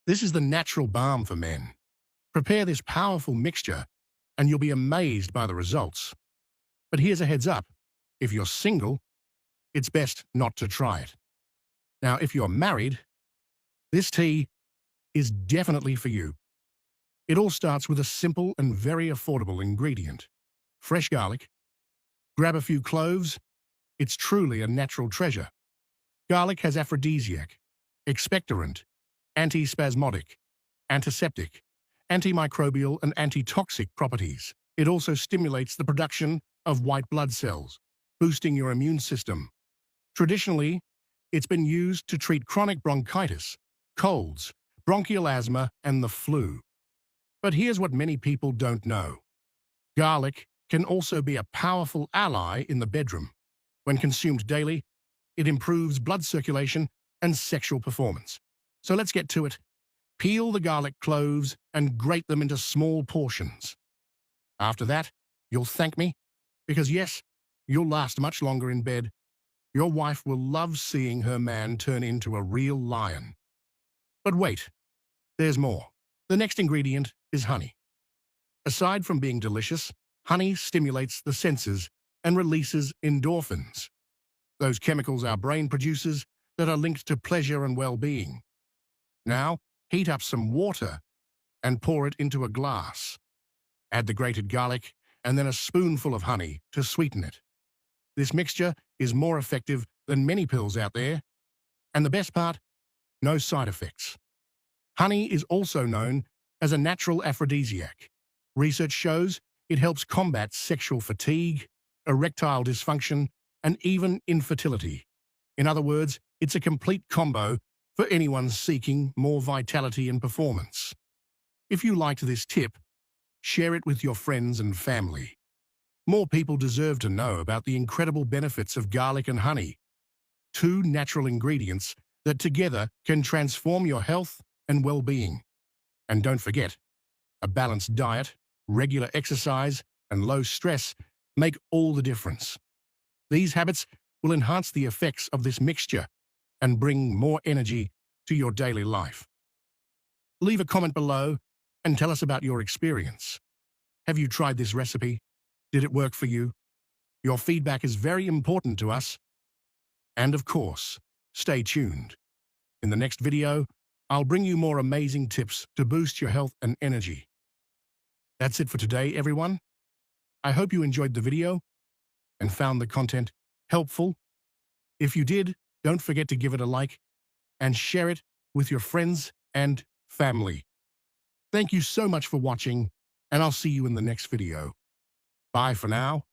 This is the natural balm for men. Prepare this powerful mixture and you'll be amazed by the results. But here's a heads up. If you're single, it's best not to try it. Now, if you're married, this tea is definitely for you. It all starts with a simple and very affordable ingredient. Fresh garlic. Grab a few cloves. It's truly a natural treasure. Garlic has aphrodisiac, expectorant, antispasmodic, antiseptic, antimicrobial and antitoxic properties. It also stimulates the production of white blood cells, boosting your immune system. Traditionally, it's been used to treat chronic bronchitis, colds, bronchial asthma, and the flu. But here's what many people don't know. Garlic can also be a powerful ally in the bedroom. When consumed daily, it improves blood circulation and sexual performance. So let's get to it. Peel the garlic cloves and grate them into small portions. After that, you'll thank me, because yes, you'll last much longer in bed. Your wife will love seeing her man turn into a real lion. But wait, there's more. The next ingredient is honey. Aside from being delicious, honey stimulates the senses and releases endorphins, those chemicals our brain produces that are linked to pleasure and well-being. Now, heat up some water and pour it into a glass. Add the grated garlic and then a spoonful of honey to sweeten it. This mixture is more effective than many pills out there, and the best part, no side effects. Honey is also known as a natural aphrodisiac. Research shows it helps combat sexual fatigue, erectile dysfunction, and even infertility. In other words, it's a complete combo for anyone seeking more vitality and performance. If you liked this tip, share it with your friends and family. More people deserve to know about the incredible benefits of garlic and honey, two natural ingredients that together can transform your health and well-being. And don't forget, a balanced diet, regular exercise, and low stress make all the difference. These habits will enhance the effects of this mixture and bring more energy to your daily life. Leave a comment below and tell us about your experience. Have you tried this recipe? Did it work for you? Your feedback is very important to us. And of course, stay tuned. In the next video, I'll bring you more amazing tips to boost your health and energy. That's it for today, everyone. I hope you enjoyed the video and found the content helpful. If you did, don't forget to give it a like and share it with your friends and family. Thank you so much for watching, and I'll see you in the next video. Bye for now.